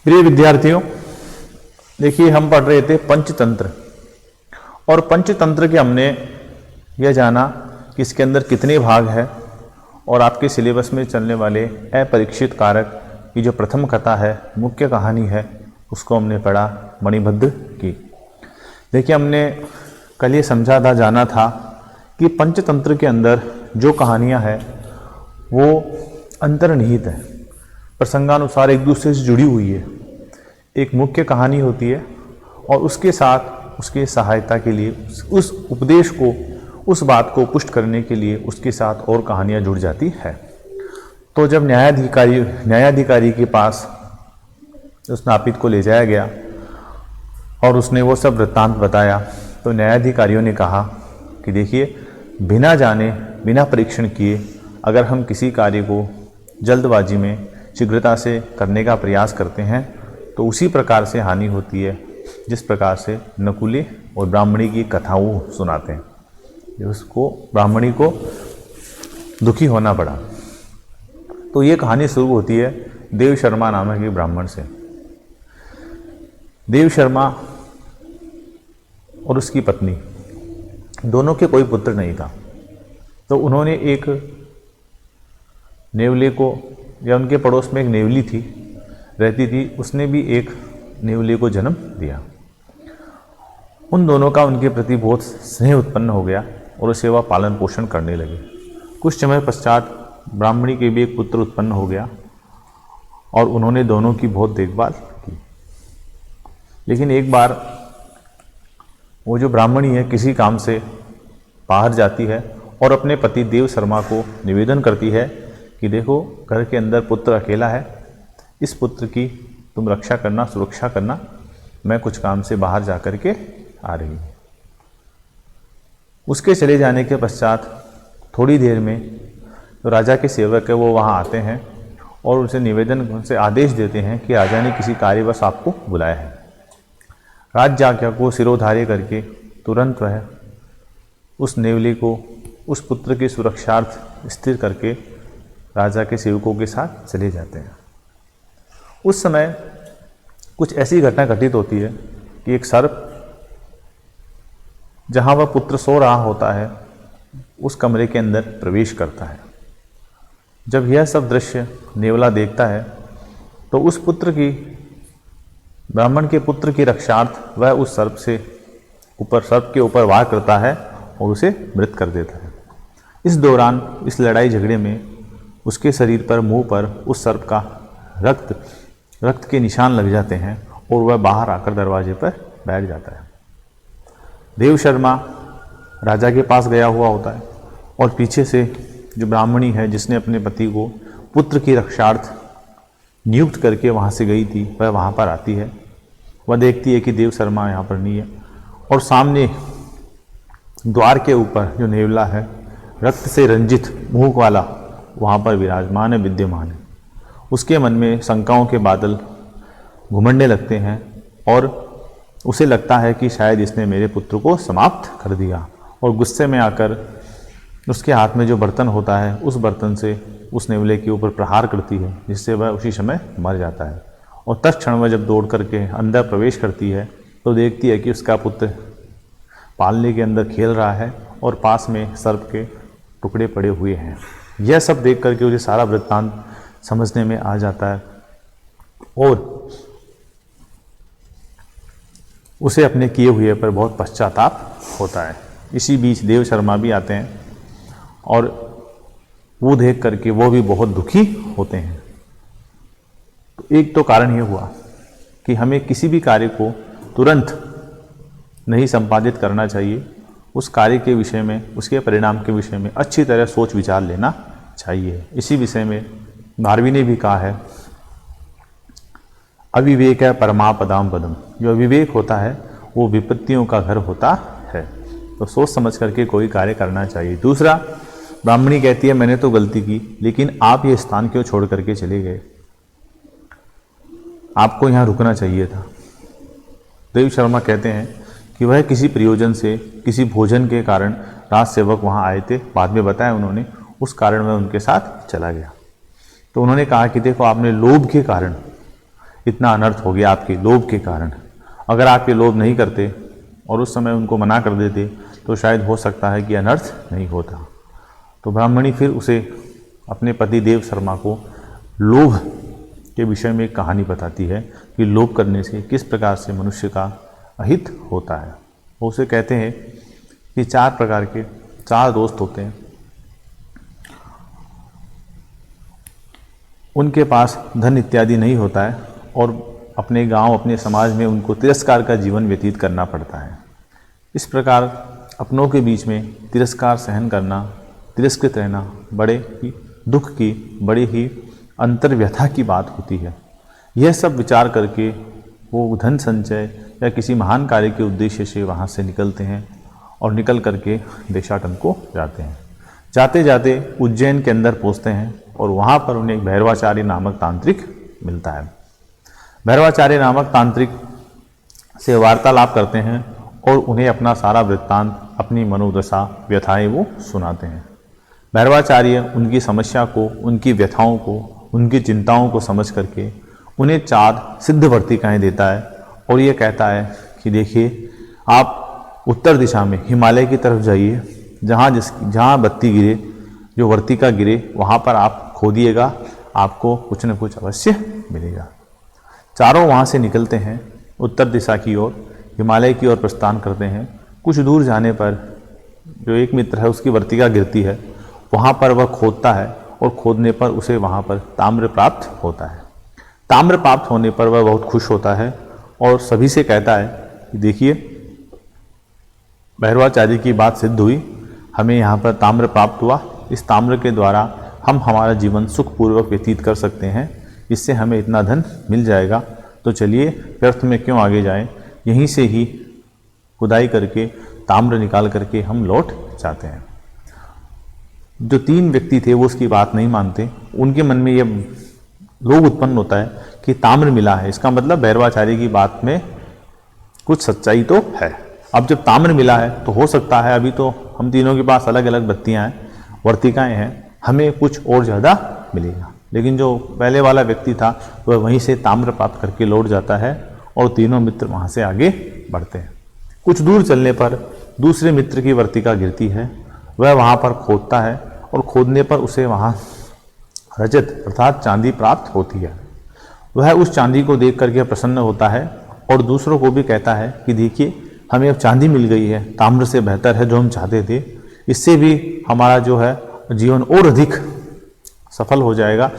प्रिय विद्यार्थियों, देखिए हम पढ़ रहे थे पंचतंत्र, और पंचतंत्र के हमने यह जाना कि इसके अंदर कितने भाग है, और आपके सिलेबस में चलने वाले अपरीक्षित कारक की जो प्रथम कथा है, मुख्य कहानी है, उसको हमने पढ़ा मणिभद्र की। देखिए हमने कल ये समझा था, जाना था कि पंचतंत्र के अंदर जो कहानियाँ हैं वो अंतर्निहित है, प्रसंगानुसार एक दूसरे से जुड़ी हुई है। एक मुख्य कहानी होती है और उसके साथ उसके सहायता के लिए उस उपदेश को, उस बात को पुष्ट करने के लिए उसके साथ और कहानियाँ जुड़ जाती है। तो जब न्यायाधिकारी के पास उस नापित को ले जाया गया और उसने वो सब वृत्तांत बताया, तो न्यायाधिकारियों ने कहा कि देखिए, बिना जाने बिना परीक्षण किए अगर हम किसी कार्य को जल्दबाजी में शीघ्रता से करने का प्रयास करते हैं तो उसी प्रकार से हानि होती है जिस प्रकार से नकुले और ब्राह्मणी की कथाओं सुनाते हैं। उसको ब्राह्मणी को दुखी होना पड़ा। तो ये कहानी शुरू होती है देव शर्मा नामक एक ब्राह्मण से। देव शर्मा और उसकी पत्नी दोनों के कोई पुत्र नहीं था, तो उन्होंने एक नेवले को, या उनके पड़ोस में एक नेवली थी रहती थी, उसने भी एक नेवले को जन्म दिया। उन दोनों का उनके प्रति बहुत स्नेह उत्पन्न हो गया और उसे वह पालन पोषण करने लगे। कुछ समय पश्चात ब्राह्मणी के भी एक पुत्र उत्पन्न हो गया और उन्होंने दोनों की बहुत देखभाल की। लेकिन एक बार वो जो ब्राह्मणी है किसी काम से बाहर जाती है और अपने पति देव शर्मा को निवेदन करती है कि देखो, घर के अंदर पुत्र अकेला है, इस पुत्र की तुम रक्षा करना, सुरक्षा करना, मैं कुछ काम से बाहर जा कर के आ रही हूँ। उसके चले जाने के पश्चात थोड़ी देर में तो राजा के सेवक है वो वहाँ आते हैं और उनसे आदेश देते हैं कि राजा ने किसी कार्यवश आपको बुलाया है। राजजाज्ञा को सिरोधार्य करके तुरंत वह उस नेवली को उस पुत्र की सुरक्षार्थ स्थिर करके राजा के सेवकों के साथ चले जाते हैं। उस समय कुछ ऐसी घटना घटित होती है कि एक सर्प, जहाँ वह पुत्र सो रहा होता है, उस कमरे के अंदर प्रवेश करता है। जब यह सब दृश्य नेवला देखता है तो उस पुत्र की, ब्राह्मण के पुत्र की रक्षार्थ वह उस सर्प के ऊपर वार करता है और उसे मृत कर देता है। इस दौरान इस लड़ाई झगड़े में उसके शरीर पर, मुंह पर उस सर्प का रक्त के निशान लग जाते हैं और वह बाहर आकर दरवाजे पर बैठ जाता है। देव शर्मा राजा के पास गया हुआ होता है और पीछे से जो ब्राह्मणी है जिसने अपने पति को पुत्र की रक्षार्थ नियुक्त करके वहाँ से गई थी, वह वहाँ पर आती है। वह देखती है कि देव शर्मा यहाँ पर नहीं है और सामने द्वार के ऊपर जो नेवला है, रक्त से रंजित मुंह वाला, वहाँ पर विराजमान है, विद्यमान है। उसके मन में शंकाओं के बादल घुमड़ने लगते हैं और उसे लगता है कि शायद इसने मेरे पुत्र को समाप्त कर दिया, और गुस्से में आकर उसके हाथ में जो बर्तन होता है उस बर्तन से उस नेवले के ऊपर प्रहार करती है, जिससे वह उसी समय मर जाता है। और तत्क्षण वह जब दौड़ करके अंदर प्रवेश करती है तो देखती है कि उसका पुत्र पालने के अंदर खेल रहा है और पास में सर्प के टुकड़े पड़े हुए हैं। यह सब देख करके उसे सारा वृत्तांत समझने में आ जाता है और उसे अपने किए हुए पर बहुत पश्चाताप होता है। इसी बीच देव शर्मा भी आते हैं और वो देख करके वो भी बहुत दुखी होते हैं। तो एक तो कारण ये हुआ कि हमें किसी भी कार्य को तुरंत नहीं संपादित करना चाहिए। उस कार्य के विषय में, उसके परिणाम के विषय में अच्छी तरह सोच विचार लेना चाहिए। इसी विषय में भारवी ने भी कहा है, अविवेक है परमापदाम पदम। जो अविवेक होता है वो विपत्तियों का घर होता है। तो सोच समझ करके कोई कार्य करना चाहिए। दूसरा, ब्राह्मणी कहती है मैंने तो गलती की, लेकिन आप ये स्थान क्यों छोड़ करके चले गए? आपको यहाँ रुकना चाहिए था। देव शर्मा कहते हैं कि वह किसी प्रयोजन से, किसी भोजन के कारण राज सेवक वहाँ आए थे, बाद में बताया उन्होंने, उस कारण वह उनके साथ चला गया। तो उन्होंने कहा कि देखो, आपने लोभ के कारण इतना अनर्थ हो गया आपके लोभ के कारण। अगर आप ये लोभ नहीं करते और उस समय उनको मना कर देते तो शायद हो सकता है कि अनर्थ नहीं होता। तो ब्राह्मणी फिर उसे अपने पति देव शर्मा को लोभ के विषय में एक कहानी बताती है कि लोभ करने से किस प्रकार से मनुष्य का अहित होता है। वो उसे कहते हैं कि 4 प्रकार के 4 दोस्त होते हैं, उनके पास धन इत्यादि नहीं होता है और अपने गांव अपने समाज में उनको तिरस्कार का जीवन व्यतीत करना पड़ता है। इस प्रकार अपनों के बीच में तिरस्कार सहन करना, तिरस्कृत रहना बड़े ही दुख की, बड़ी ही अंतर्व्यथा की बात होती है। यह सब विचार करके वो धन संचय या किसी महान कार्य के उद्देश्य से वहाँ से निकलते हैं और निकल करके देशाटन को जाते हैं। जाते जाते उज्जैन के अंदर पहुँचते हैं और वहाँ पर उन्हें एक भैरवाचार्य नामक तांत्रिक मिलता है। भैरवाचार्य नामक तांत्रिक से वार्तालाप करते हैं और उन्हें अपना सारा वृत्तांत, अपनी मनोदशा, व्यथाएं वो सुनाते हैं। भैरवाचार्य उनकी समस्या को, उनकी व्यथाओं को, उनकी चिंताओं को समझ करके उन्हें 4 सिद्ध वर्तिकाएँ देता है और ये कहता है कि देखिए, आप उत्तर दिशा में हिमालय की तरफ जाइए, जहाँ बत्ती गिरे, जो वर्तिका गिरे, वहाँ पर आप खोदिएगा, आपको कुछ न कुछ अवश्य मिलेगा। चारों वहाँ से निकलते हैं, उत्तर दिशा की ओर, हिमालय की ओर प्रस्थान करते हैं। कुछ दूर जाने पर जो एक मित्र है उसकी वर्तिका गिरती है, वहाँ पर वह खोदता है और खोदने पर उसे वहाँ पर ताम्र प्राप्त होता है। ताम्र प्राप्त होने पर वह बहुत खुश होता है और सभी से कहता है कि देखिए, भैरवाचार्य की बात सिद्ध हुई, हमें यहाँ पर ताम्र प्राप्त हुआ, इस ताम्र के द्वारा हम हमारा जीवन सुखपूर्वक व्यतीत कर सकते हैं, इससे हमें इतना धन मिल जाएगा, तो चलिए व्यर्थ में क्यों आगे जाएं, यहीं से ही खुदाई करके ताम्र निकाल करके हम लौट जाते हैं। जो 3 व्यक्ति थे वो उसकी बात नहीं मानते, उनके मन में यह लोभ उत्पन्न होता है कि ताम्र मिला है, इसका मतलब भैरवाचार्य की बात में कुछ सच्चाई तो है। अब जब ताम्र मिला है तो हो सकता है, अभी तो हम तीनों के पास अलग अलग बत्तियाँ हैं, वर्तिकाएँ हैं, हमें कुछ और ज़्यादा मिलेगा। लेकिन जो पहले वाला व्यक्ति था वह वहीं से ताम्र प्राप्त करके लौट जाता है और तीनों मित्र वहाँ से आगे बढ़ते हैं। कुछ दूर चलने पर दूसरे मित्र की वर्तिका गिरती है, वह वहाँ पर खोदता है और खोदने पर उसे वहाँ रजत अर्थात चांदी प्राप्त होती है। वह उस चांदी को देख करके प्रसन्न होता है और दूसरों को भी कहता है कि देखिए, हमें अब चांदी मिल गई है, ताम्र से बेहतर है जो हम चाहते थे, इससे भी हमारा जो है जीवन और अधिक सफल हो जाएगा,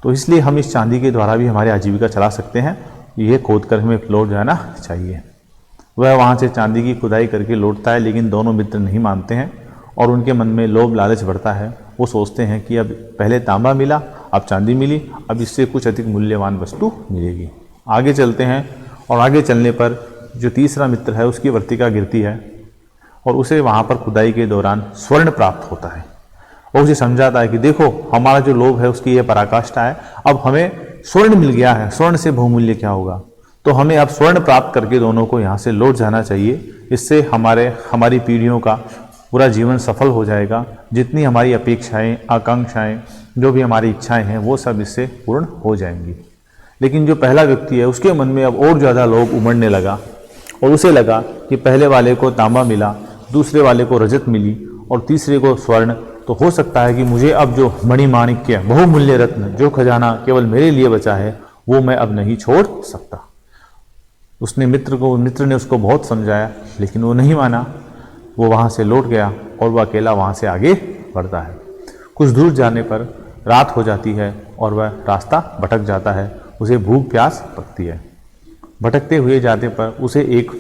तो इसलिए हम इस चांदी के द्वारा भी हमारी आजीविका चला सकते हैं, ये खोद कर हमें लौट जाना चाहिए। वह वहाँ से चांदी की खुदाई करके लौटता है, लेकिन दोनों मित्र नहीं मानते हैं और उनके मन में लोभ लालच बढ़ता है। वो सोचते हैं कि अब पहले तांबा मिला, अब चांदी मिली, अब इससे कुछ अधिक मूल्यवान वस्तु मिलेगी। आगे चलते हैं और आगे चलने पर जो तीसरा मित्र है उसकी वर्तिका गिरती है और उसे वहाँ पर खुदाई के दौरान स्वर्ण प्राप्त होता है। और उसे समझाता है कि देखो, हमारा जो लोभ है उसकी यह पराकाष्ठा है, अब हमें स्वर्ण मिल गया है, स्वर्ण से बहुमूल्य क्या होगा, तो हमें अब स्वर्ण प्राप्त करके दोनों को यहाँ से लौट जाना चाहिए, इससे हमारी पीढ़ियों का पूरा जीवन सफल हो जाएगा। जितनी हमारी अपेक्षाएं, आकांक्षाएं, जो भी हमारी इच्छाएं हैं वो सब इससे पूर्ण हो जाएंगी। लेकिन जो पहला व्यक्ति है उसके मन में अब और ज़्यादा लोभ उमड़ने लगा और उसे लगा कि पहले वाले को तांबा मिला, दूसरे वाले को रजत मिली और तीसरे को स्वर्ण, तो हो सकता है कि मुझे अब जो मणिमाणिक्य, बहुमूल्य रत्न, जो खजाना केवल मेरे लिए बचा है, वो मैं अब नहीं छोड़ सकता। उसने मित्र ने उसको बहुत समझाया, लेकिन वो नहीं माना। वो वहाँ से लौट गया और वह अकेला वहाँ से आगे बढ़ता है। कुछ दूर जाने पर रात हो जाती है और वह रास्ता भटक जाता है, उसे भूख प्यास लगती है। भटकते हुए जाते पर उसे एक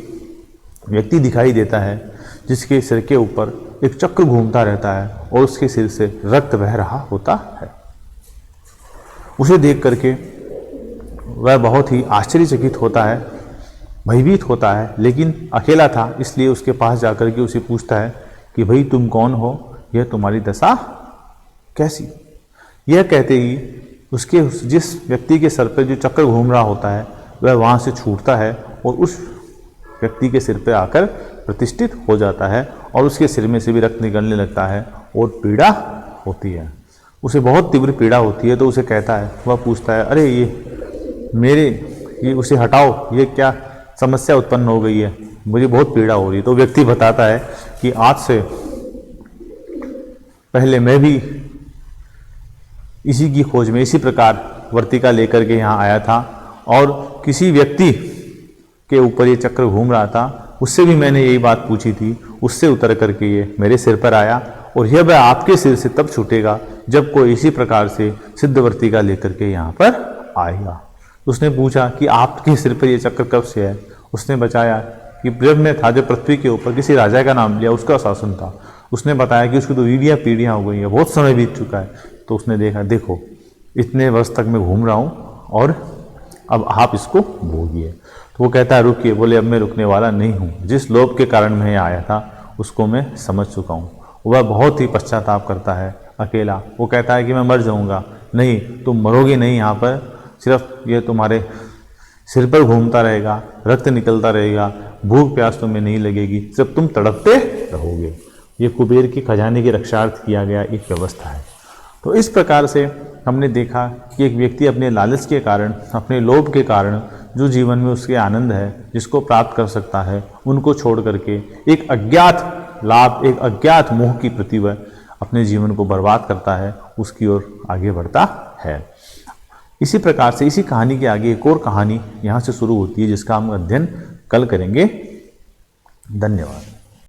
व्यक्ति दिखाई देता है जिसके सिर के ऊपर एक चक्र घूमता रहता है और उसके सिर से रक्त बह रहा होता है। उसे देख करके वह बहुत ही आश्चर्यचकित होता है, भयभीत होता है, लेकिन अकेला था इसलिए उसके पास जाकर के उसे पूछता है कि भाई तुम कौन हो, यह तुम्हारी दशा कैसी। यह कहते ही उसके जिस व्यक्ति के सर पर जो चक्र घूम रहा होता है वह वहाँ से छूटता है और उस व्यक्ति के सिर पर आकर प्रतिष्ठित हो जाता है और उसके सिर में से भी रक्त निकलने लगता है और पीड़ा होती है। उसे बहुत तीव्र पीड़ा होती है तो उसे कहता है, वह पूछता है, अरे ये मेरे ये उसे हटाओ, ये क्या समस्या उत्पन्न हो गई है, मुझे बहुत पीड़ा हो रही है। तो व्यक्ति बताता है कि आज से पहले मैं भी इसी की खोज में, इसी प्रकार वर्तिका लेकर के यहाँ आया था और किसी व्यक्ति के ऊपर ये चक्र घूम रहा था, उससे भी मैंने यही बात पूछी थी, उससे उतर करके ये मेरे सिर पर आया और यह वह आपके सिर से तब छूटेगा जब कोई इसी प्रकार से सिद्ध वर्तिका लेकर के यहाँ पर आएगा। उसने पूछा कि आपके सिर पर ये चक्र कब से है? उसने बताया कि जब मैं था, जब पृथ्वी के ऊपर किसी राजा का नाम लिया, उसका शासन था। उसने बताया कि उसकी तो पीढ़ियाँ पीढ़ियाँ हो गई हैं, बहुत समय बीत चुका है। तो उसने देखा, देखो इतने वर्ष तक मैं घूम रहा हूँ और अब आप इसको भोगिए। तो वो कहता है रुकिए। बोले अब मैं रुकने वाला नहीं हूँ, जिस लोभ के कारण मैं आया था उसको मैं समझ चुका हूँ। वह बहुत ही पश्चाताप करता है अकेला। वो कहता है कि मैं मर जाऊँगा। नहीं, तुम मरोगे नहीं, यहाँ पर सिर्फ ये तुम्हारे सिर पर घूमता रहेगा, रक्त निकलता रहेगा, भूख प्यास तुम्हें नहीं लगेगी, सिर्फ तुम तड़पते रहोगे। ये कुबेर की खजाने की रक्षार्थ किया गया एक व्यवस्था है। तो इस प्रकार से हमने देखा कि एक व्यक्ति अपने लालच के कारण, अपने लोभ के कारण जो जीवन में उसके आनंद है, जिसको प्राप्त कर सकता है, उनको छोड़ करके एक अज्ञात लाभ, एक अज्ञात मोह की प्रति वह अपने जीवन को बर्बाद करता है, उसकी ओर आगे बढ़ता है। इसी प्रकार से इसी कहानी के आगे एक और कहानी यहाँ से शुरू होती है, जिसका हम अध्ययन कल करेंगे। धन्यवाद।